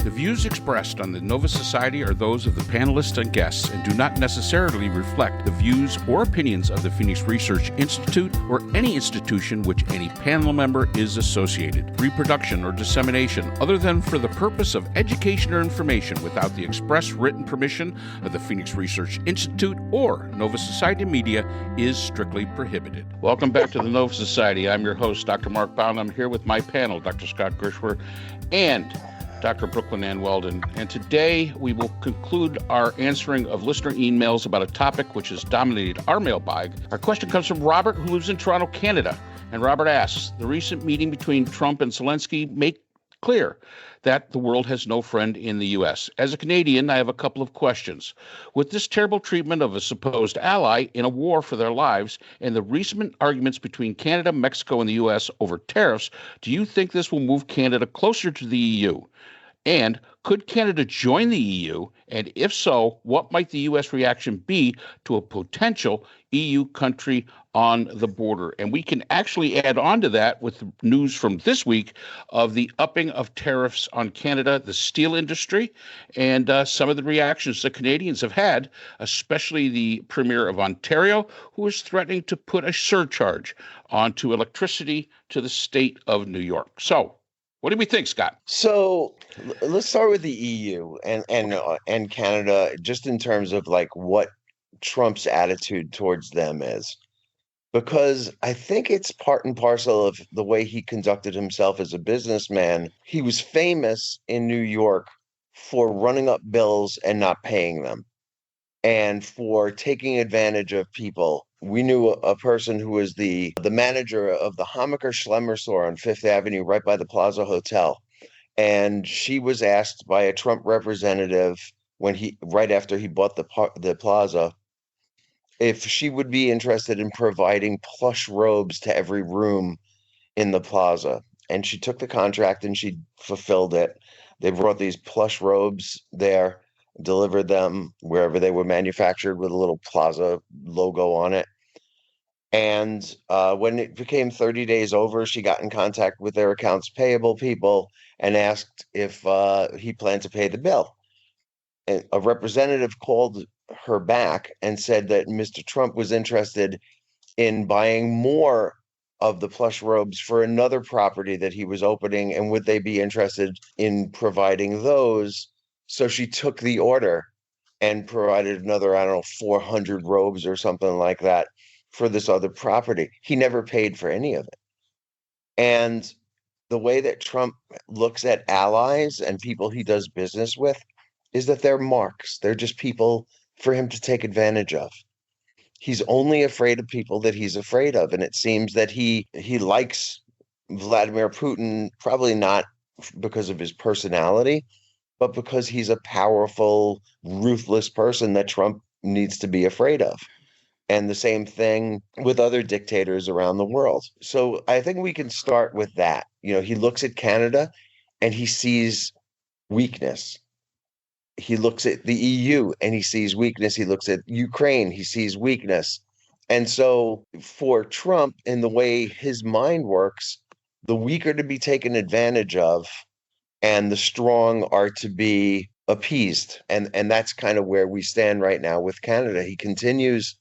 The views expressed on the Nova Society are those of the panelists and guests and do not necessarily reflect the views or opinions of the Phoenix Research Institute or any institution which any panel member is associated. Reproduction or dissemination, other than for the purpose of education or information without the express written permission of the Phoenix Research Institute or Nova Society Media, is strictly prohibited. Welcome back to the Nova Society. I'm your host, Dr. Mark Bound. I'm here with my panel, Dr. Scott Gershwer and Dr. Brooklyn Ann Weldon. And today we will conclude our answering of listener emails about a topic which has dominated our mailbag. Our question comes from Robert, who lives in Toronto, Canada. And Robert asks, the recent meeting between Trump and Zelensky make clear that the world has no friend in the U.S. As a Canadian, I have a couple of questions. With this terrible treatment of a supposed ally in a war for their lives and the recent arguments between Canada, Mexico, and the U.S. over tariffs, do you think this will move Canada closer to the EU? And could Canada join the EU? And if so, what might the U.S. reaction be to a potential EU country on the border? And we can actually add on to that with news from this week of the upping of tariffs on Canada, the steel industry, and some of the reactions the Canadians have had, especially the Premier of Ontario, who is threatening to put a surcharge onto electricity to the state of New York. So, what do we think, Scott? So let's start with the EU and Canada, just in terms of like what Trump's attitude towards them is, because I think it's part and parcel of the way he conducted himself as a businessman. He was famous in New York for running up bills and not paying them, and for taking advantage of people. We knew a person who was the manager of the Hammacher Schlemmer store on Fifth Avenue, right by the Plaza Hotel. And she was asked by a Trump representative right after he bought the Plaza, if she would be interested in providing plush robes to every room in the Plaza. And she took the contract and she fulfilled it. They brought these plush robes there, delivered them wherever they were manufactured with a little Plaza logo on it. And when it became 30 days over, she got in contact with their accounts payable people and asked if he planned to pay the bill. And a representative called her back and said that Mr. Trump was interested in buying more of the plush robes for another property that he was opening, and would they be interested in providing those? So she took the order and provided another, 400 robes or something like that for this other property. He never paid for any of it. And the way that Trump looks at allies and people he does business with is that they're marks. They're just people for him to take advantage of. He's only afraid of people that he's afraid of. And it seems that he likes Vladimir Putin, probably not because of his personality, but because he's a powerful, ruthless person that Trump needs to be afraid of. And the same thing with other dictators around the world. So I think we can start with that. He looks at Canada and he sees weakness. He looks at the EU and he sees weakness. He looks at Ukraine, he sees weakness. And so for Trump, in the way his mind works, the weak are to be taken advantage of, and the strong are to be appeased. And that's kind of where we stand right now with Canada. He continues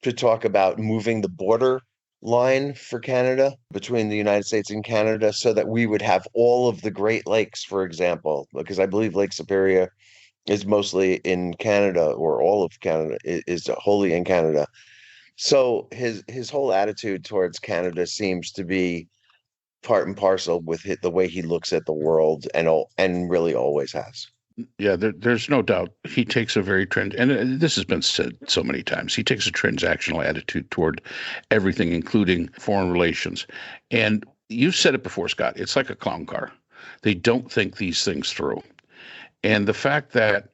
to talk about moving the border line for Canada between the United States and Canada so that we would have all of the Great Lakes, for example, because I believe Lake Superior is mostly in Canada, or all of Canada is wholly in Canada. So his whole attitude towards Canada seems to be part and parcel with the way he looks at the world, and really always has. Yeah, there's no doubt he takes a very and this has been said so many times, he takes a transactional attitude toward everything, including foreign relations. And you said it before, Scott, it's like a clown car. They don't think these things through. And the fact that,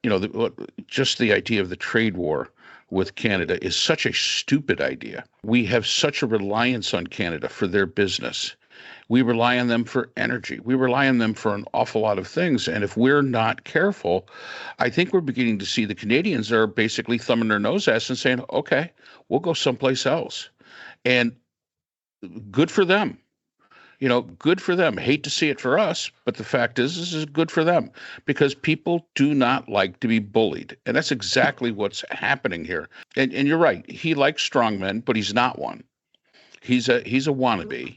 just the idea of the trade war with Canada is such a stupid idea. We have such a reliance on Canada for their business. We rely on them for energy. We rely on them for an awful lot of things. And if we're not careful, I think we're beginning to see the Canadians are basically thumbing their nose at us and saying, okay, we'll go someplace else. And good for them. Good for them. Hate to see it for us, but the fact is, this is good for them because people do not like to be bullied. And that's exactly what's happening here. And you're right. He likes strongmen, but he's not one. He's a wannabe.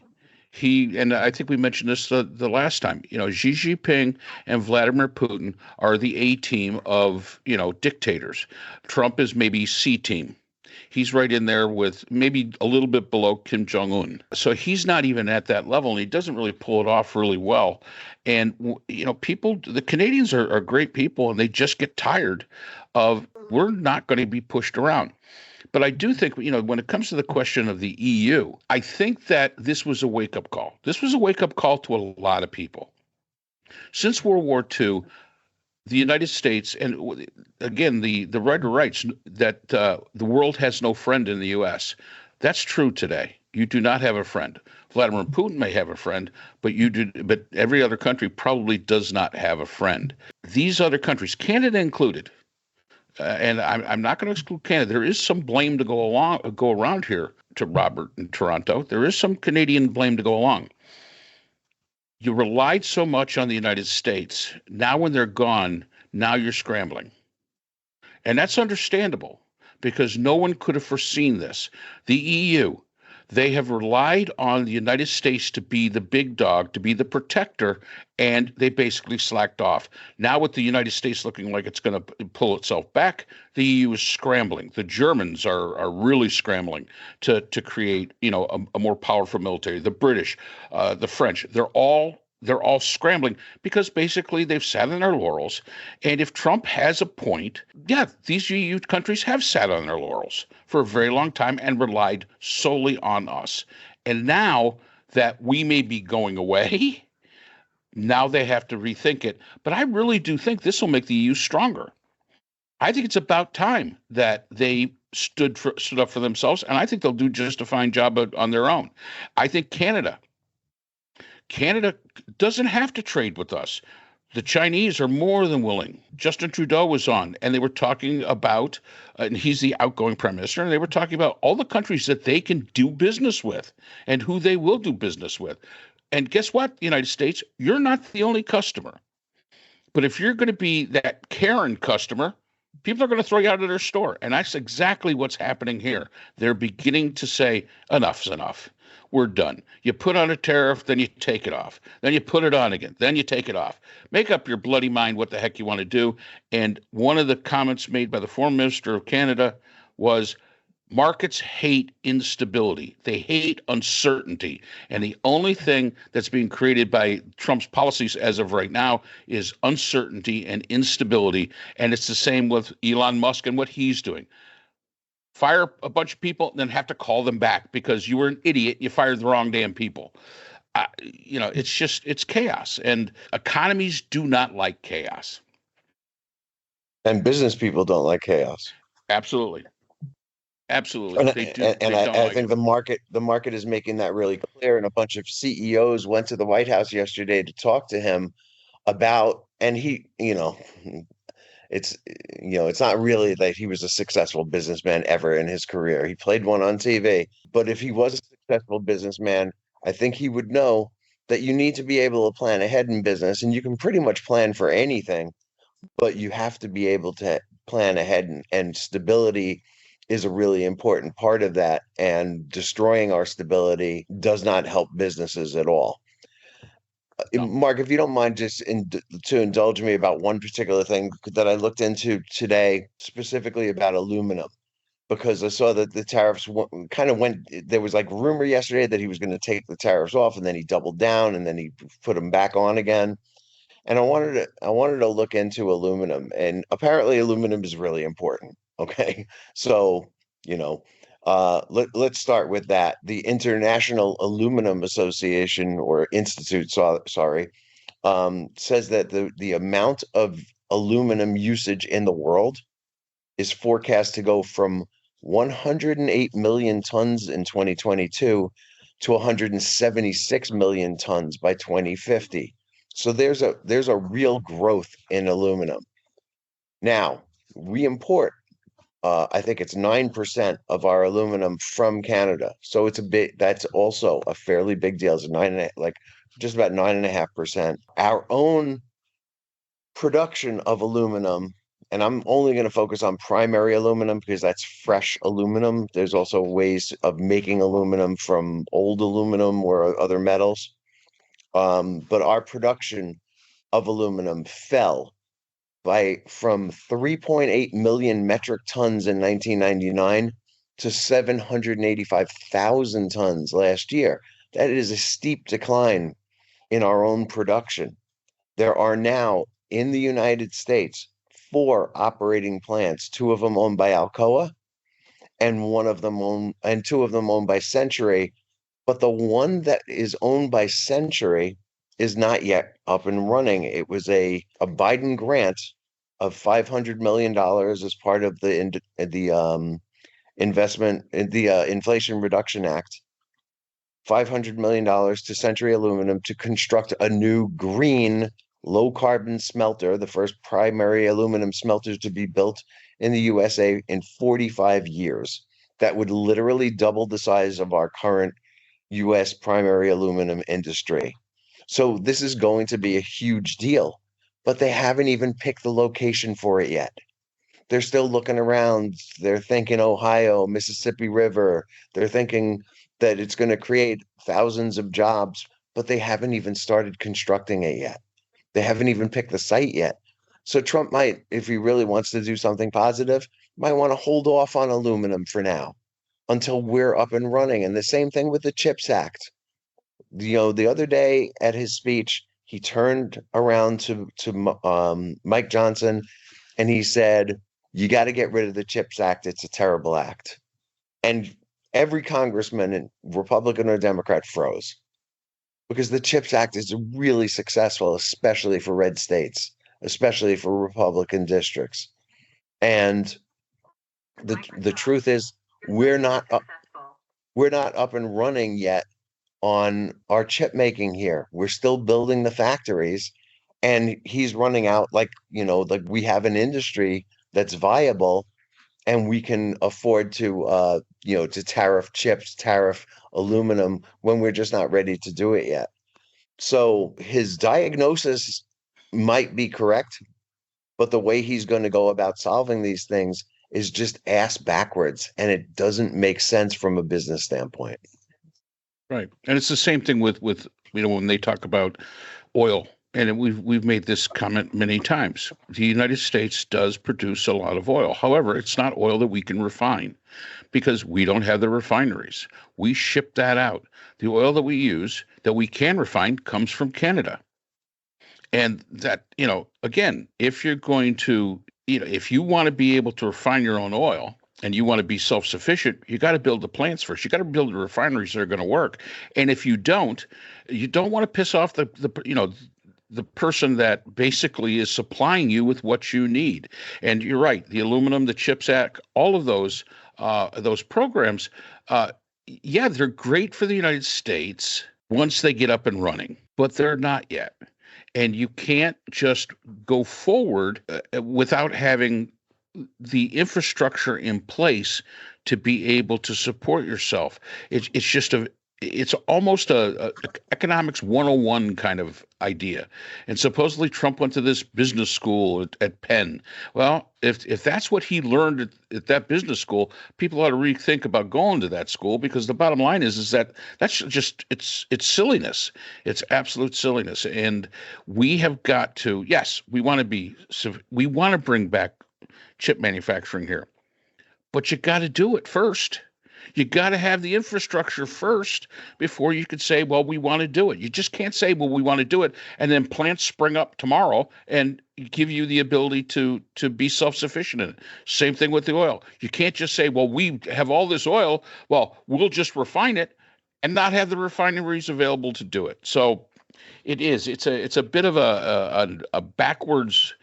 And I think we mentioned this the last time. Xi Jinping and Vladimir Putin are the A team of dictators. Trump is maybe C team. He's right in there with maybe a little bit below Kim Jong Un. So he's not even at that level, and he doesn't really pull it off really well. And the Canadians are great people, and they just get tired of we're not going to be pushed around. But I do think, when it comes to the question of the EU, I think that this was a wake-up call. This was a wake-up call to a lot of people. Since World War II, the United States, and again, the writer writes that the world has no friend in the U.S. That's true today. You do not have a friend. Vladimir Putin may have a friend, but every other country probably does not have a friend. These other countries, Canada included, and I'm not going to exclude Canada. There is some blame to go around here to Robert in Toronto. There is some Canadian blame to go along. You relied so much on the United States. Now when they're gone, now you're scrambling. And that's understandable because no one could have foreseen this. The EU, they have relied on the United States to be the big dog, to be the protector, and they basically slacked off. Now with the United States looking like it's going to pull itself back, the EU is scrambling. The Germans are really scrambling to create, a more powerful military. The British, the French, they're all scrambling because basically they've sat on their laurels. And if Trump has a point, yeah, these EU countries have sat on their laurels for a very long time and relied solely on us. And now that we may be going away, now they have to rethink it. But I really do think this will make the EU stronger. I think it's about time that they stood up for themselves, and I think they'll do just a fine job on their own. I think Canada doesn't have to trade with us. The Chinese are more than willing. Justin Trudeau was on, and they were talking about, and he's the outgoing prime minister, and they were talking about all the countries that they can do business with and who they will do business with. And guess what, United States? You're not the only customer. But if you're going to be that Karen customer, people are going to throw you out of their store. And that's exactly what's happening here. They're beginning to say, enough's enough. We're done. You put on a tariff, then you take it off. Then you put it on again. Then you take it off. Make up your bloody mind what the heck you want to do. And one of the comments made by the former minister of Canada was, markets hate instability. They hate uncertainty. And the only thing that's being created by Trump's policies as of right now is uncertainty and instability. And it's the same with Elon Musk and what he's doing. Fire a bunch of people and then have to call them back because you were an idiot. You fired the wrong damn people. It's chaos. And economies do not like chaos. And business people don't like chaos. Absolutely. Absolutely. I think the market is making that really clear. And a bunch of CEOs went to the White House yesterday to talk to him about, and he, it's not really that he was a successful businessman ever in his career. He played one on TV, but if he was a successful businessman, I think he would know that you need to be able to plan ahead in business, and you can pretty much plan for anything, but you have to be able to plan ahead, and stability is a really important part of that. And destroying our stability does not help businesses at all. No. Mark, if you don't mind, just to indulge me about one particular thing that I looked into today, specifically about aluminum, because I saw that the tariffs kind of went. There was like rumor yesterday that he was going to take the tariffs off, and then he doubled down, and then he put them back on again. And I wanted to look into aluminum, and apparently aluminum is really important. Okay, so let's start with that. The International Aluminum Association, or Institute, sorry, says that the amount of aluminum usage in the world is forecast to go from 108 million tons in 2022 to 176 million tons by 2050. So there's a real growth in aluminum. Now, we import I think it's 9% of our aluminum from Canada. So that's also a fairly big deal. It's like just about 9.5%. Our own production of aluminum, and I'm only going to focus on primary aluminum because that's fresh aluminum. There's also ways of making aluminum from old aluminum or other metals. But our production of aluminum fell from 3.8 million metric tons in 1999 to 785,000 tons last year. That is a steep decline in our own production. There are now in the United States 4 operating plants, 2 of them owned by Alcoa and 2 of them owned by Century. But the one that is owned by Century is not yet up and running. It was a Biden grant of $500 million as part of the investment in the Inflation Reduction Act. $500 million to Century Aluminum to construct a new green low carbon smelter, the first primary aluminum smelters to be built in the USA in 45 years. That would literally double the size of our current US primary aluminum industry. So this is going to be a huge deal, but they haven't even picked the location for it yet. They're still looking around. They're thinking Ohio, Mississippi River. They're thinking that it's going to create thousands of jobs, but they haven't even started constructing it yet. They haven't even picked the site yet. So Trump might, if he really wants to do something positive, might want to hold off on aluminum for now until we're up and running. And the same thing with the CHIPS Act. The other day at his speech, he turned around to Mike Johnson and he said, "You got to get rid of the CHIPS Act. It's a terrible act." And every congressman, Republican or Democrat, froze because the CHIPS Act is really successful, especially for red states, especially for Republican districts. And the truth is, we're not up and running yet on our chip making here. We're still building the factories, and he's running out like we have an industry that's viable and we can afford to tariff chips, tariff aluminum when we're just not ready to do it yet. So his diagnosis might be correct, but the way he's going to go about solving these things is just ass backwards, and it doesn't make sense from a business standpoint. Right. And it's the same thing with when they talk about oil. And we've made this comment many times. The United States does produce a lot of oil. However, it's not oil that we can refine because we don't have the refineries. We ship that out. The oil that we use that we can refine comes from Canada. And that, again, if you're going to, if you want to be able to refine your own oil and you want to be self-sufficient, you got to build the plants first. You got to build the refineries that are going to work. And if you don't want to piss off the person that basically is supplying you with what you need. And you're right, the aluminum, the CHIPS Act, all of those programs, yeah, they're great for the United States once they get up and running, but they're not yet. And you can't just go forward without having the infrastructure in place to be able to support yourself. It's almost a economics 101 kind of idea. And supposedly Trump went to this business school at Penn. Well, if that's what he learned at that business school, people ought to rethink about going to that school, because the bottom line is that that's just it's silliness. It's absolute silliness. And we have got to, yes, we want to bring back chip manufacturing here, but you got to do it first. You got to have the infrastructure first before you could say, well, we want to do it. You just can't say, well, we want to do it, and then plants spring up tomorrow and give you the ability to be self-sufficient in it. Same thing with the oil. You can't just say, well, we have all this oil. Well, we'll just refine it and not have the refineries available to do it. So it's a bit of a backwards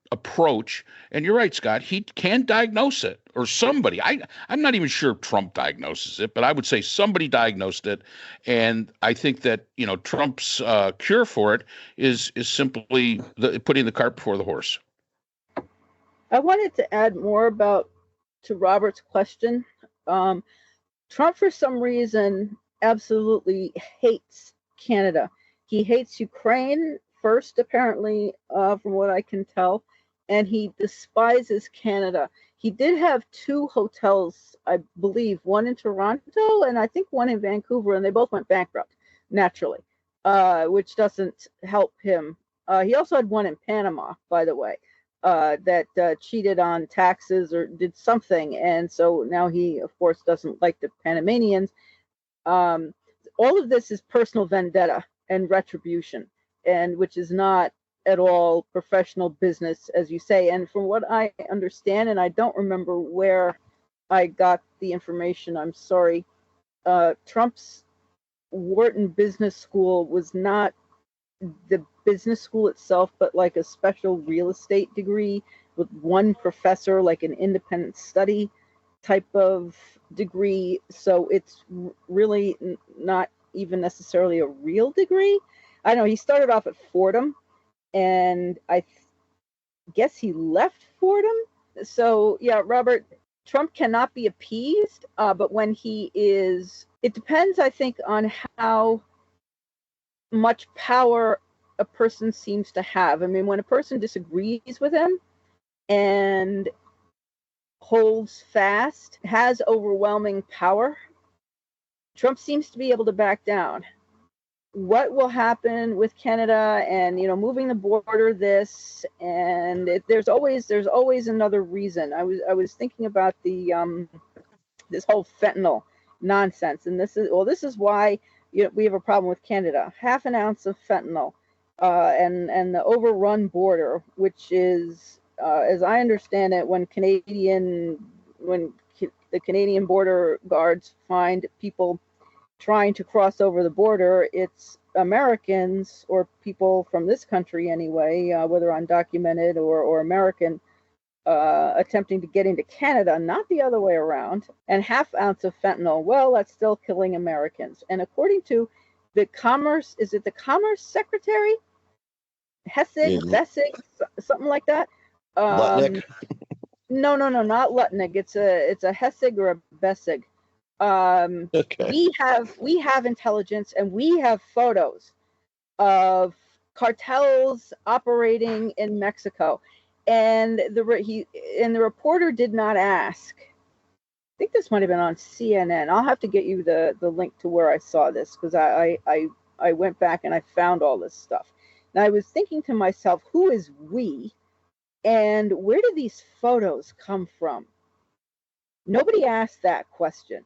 approach. And you're right, Scott. He can diagnose it, or somebody. I'm not even sure if Trump diagnoses it, but I would say somebody diagnosed it. And I think that Trump's cure for it is simply putting the cart before the horse. I wanted to add more to Robert's question. Um, Trump, for some reason, absolutely hates Canada. He hates Ukraine first, apparently, from what I can tell, and he despises Canada. He did have two hotels, I believe, one in Toronto and I think one in Vancouver, and they both went bankrupt, naturally, which doesn't help him. He also had one in Panama, by the way, that cheated on taxes or did something, and so now he, of course, doesn't like the Panamanians. Um, all of this is personal vendetta and retribution, and which is not at all professional business, as you say. And from what I understand, and I don't remember where I got the information, I'm sorry, Trump's Wharton Business School was not the business school itself, but like a special real estate degree with one professor, like an independent study type of degree. So it's really not even necessarily a real degree. I know he started off at Fordham, and I guess he left Fordham. So yeah, Robert, Trump cannot be appeased, but when he is, it depends, I think, on how much power a person seems to have. I mean, when a person disagrees with him and holds fast, has overwhelming power, Trump seems to be able to back down. What will happen with Canada and moving the border, this and there's always another reason. I was thinking about the this whole fentanyl nonsense, and this is why we have a problem with Canada. Half an ounce of fentanyl, and the overrun border, which is, as I understand it, when the Canadian border guards find people trying to cross over the border, it's Americans or people from this country anyway, whether undocumented or American, attempting to get into Canada, not the other way around. And half ounce of fentanyl, well, that's still killing Americans. And according to the Commerce Secretary, Hessig, Yeah. Bessig, something like that. Lutnick? No, not Lutnick. It's a Hessig or a Bessig. Okay. We have intelligence, and we have photos of cartels operating in Mexico, and the reporter did not ask. I think this might have been on CNN. I'll have to get you the link to where I saw this, because I went back and I found all this stuff. And I was thinking to myself, who is we, and where did these photos come from? Nobody asked that question.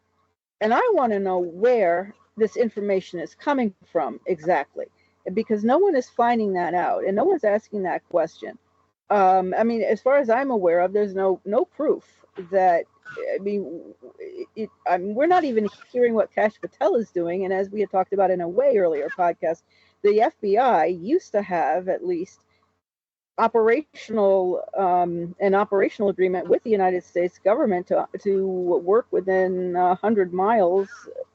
And I want to know where this information is coming from exactly, because no one is finding that out, and no one's asking that question. I mean, as far as I'm aware of, there's no proof that. I mean, we're not even hearing what Kash Patel is doing, and as we had talked about in a way earlier podcast, the FBI used to have at least an operational agreement with the United States government to work within 100 miles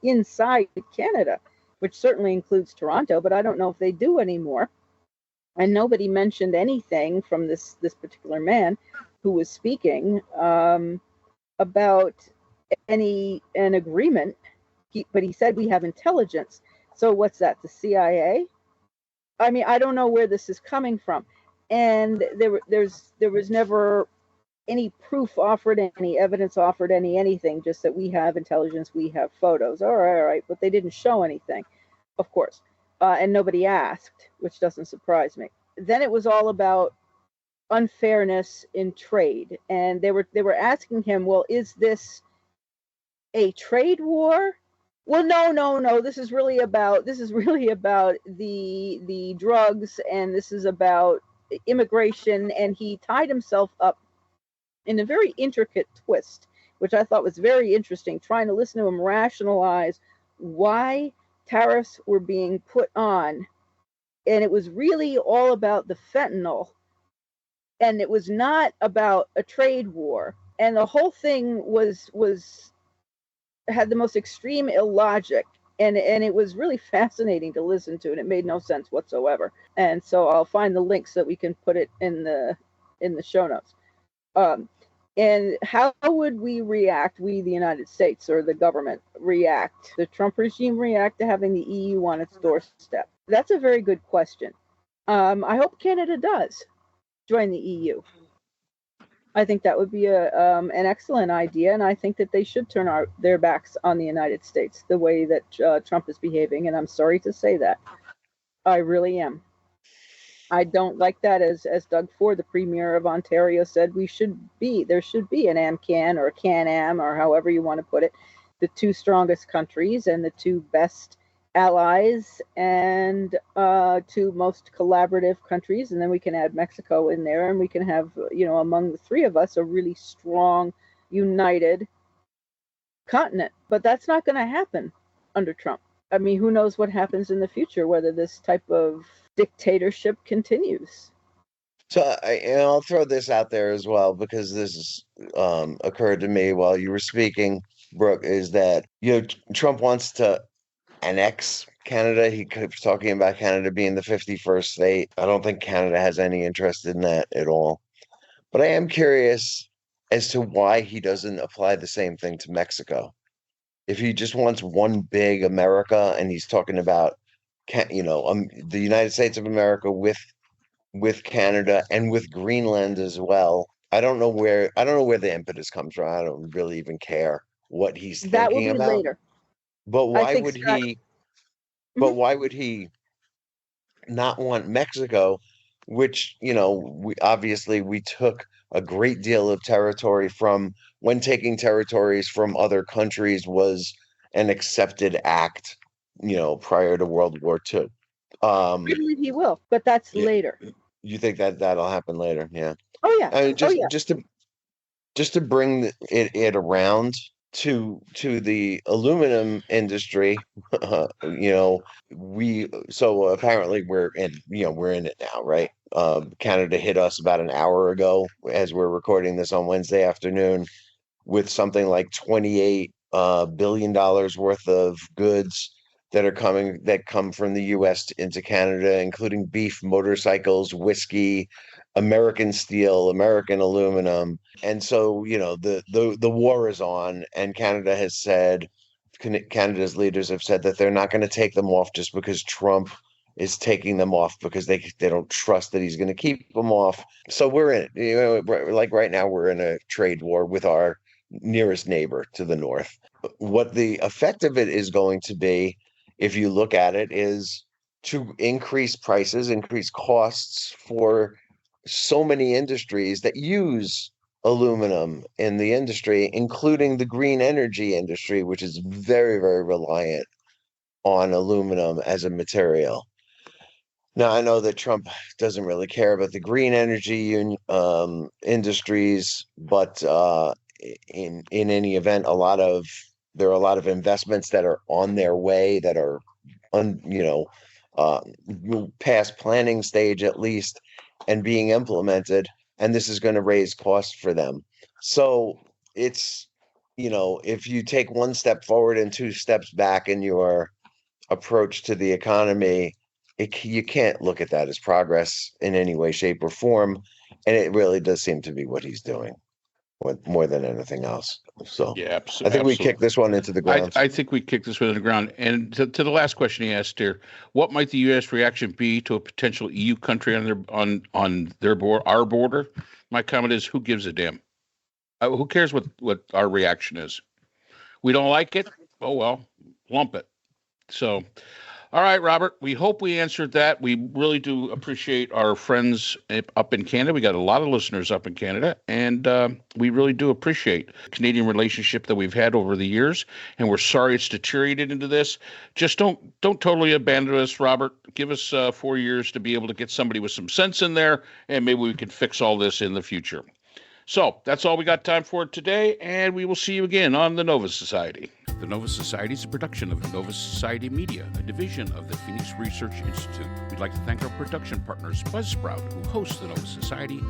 inside Canada, which certainly includes Toronto, but I don't know if they do anymore. And nobody mentioned anything from this particular man who was speaking, about an agreement. But he said we have intelligence. So what's that? The CIA? I mean, I don't know where this is coming from, and there was never any proof offered, any evidence offered, anything. Just that we have intelligence, we have photos. All right, but they didn't show anything, of course, and nobody asked, which doesn't surprise me. Then it was all about unfairness in trade, and they were asking him, well, is this a trade war? Well, no. This is really about the drugs, and this is about immigration. And he tied himself up in a very intricate twist, which I thought was very interesting, trying to listen to him rationalize why tariffs were being put on. And it was really all about the fentanyl, and it was not about a trade war. And the whole thing was had the most extreme illogic, and it was really fascinating to listen to, and it made no sense whatsoever. And so I'll find the link so that we can put it in the show notes. And how would we react, we, the United States, or the government react, the Trump regime react to having the EU on its doorstep? That's a very good question. I hope Canada does join the EU. I think that would be an excellent idea, and I think that they should turn their backs on the United States the way that Trump is behaving, and I'm sorry to say that. I really am. I don't like that, as Doug Ford, the Premier of Ontario, said, there should be an AMCAN or a CAN-AM, or however you want to put it, the two strongest countries and the two best allies and two most collaborative countries, and then we can add Mexico in there, and we can have, among the three of us, a really strong, united continent. But that's not going to happen under Trump. I mean, who knows what happens in the future, whether this type of dictatorship continues. So I'll throw this out there as well, because this occurred to me while you were speaking, Brooke, is that Trump wants to annex Canada. He keeps talking about Canada being the 51st state. I don't think Canada has any interest in that at all. But I am curious as to why he doesn't apply the same thing to Mexico. If he just wants one big America, and he's talking about the United States of America with Canada and with Greenland as well. I don't know where the impetus comes from. I don't really even care what he's that thinking will be about. Later. But why would he? But why would he not want Mexico? Which we took a great deal of territory from, when taking territories from other countries was an accepted act, prior to World War II. I believe he will, but that's later. You think that'll happen later? Yeah. Oh yeah. I mean, just to bring it around to the aluminum industry, so apparently we're in it now, right? Canada hit us about an hour ago as we're recording this on Wednesday afternoon with something like $28 billion worth of goods that come from the U.S. into Canada, including beef, motorcycles, whiskey, American steel, American aluminum. And so, the war is on, and Canada's leaders have said that they're not going to take them off just because Trump is taking them off, because they don't trust that he's going to keep them off. So we're in it. Like right now, we're in a trade war with our nearest neighbor to the north. What the effect of it is going to be, if you look at it, is to increase prices, increase costs for so many industries that use aluminum in the industry, including the green energy industry, which is very, very reliant on aluminum as a material. Now, I know that Trump doesn't really care about the green energy industries, but in any event, there are a lot of investments that are on their way, that are past planning stage at least, and being implemented, and this is going to raise costs for them. So it's, if you take one step forward and two steps back in your approach to the economy, you can't look at that as progress in any way, shape, or form. And it really does seem to be what he's doing, more than anything else. So yeah, I think we kicked this one into the ground. I think we kicked this one into the ground. And to the last question he asked here, what might the U.S. reaction be to a potential EU country on our border? My comment is, who gives a damn? Who cares what our reaction is? We don't like it. Oh well, lump it. So. All right, Robert, we hope we answered that. We really do appreciate our friends up in Canada. We got a lot of listeners up in Canada, and we really do appreciate the Canadian relationship that we've had over the years, and we're sorry it's deteriorated into this. Just don't totally abandon us, Robert. Give us 4 years to be able to get somebody with some sense in there, and maybe we can fix all this in the future. So that's all we got time for today, and we will see you again on the Nova Society. The Nova Society is a production of Nova Society Media, a division of the Phoenix Research Institute. We'd like to thank our production partners, Buzzsprout, who hosts the Nova Society,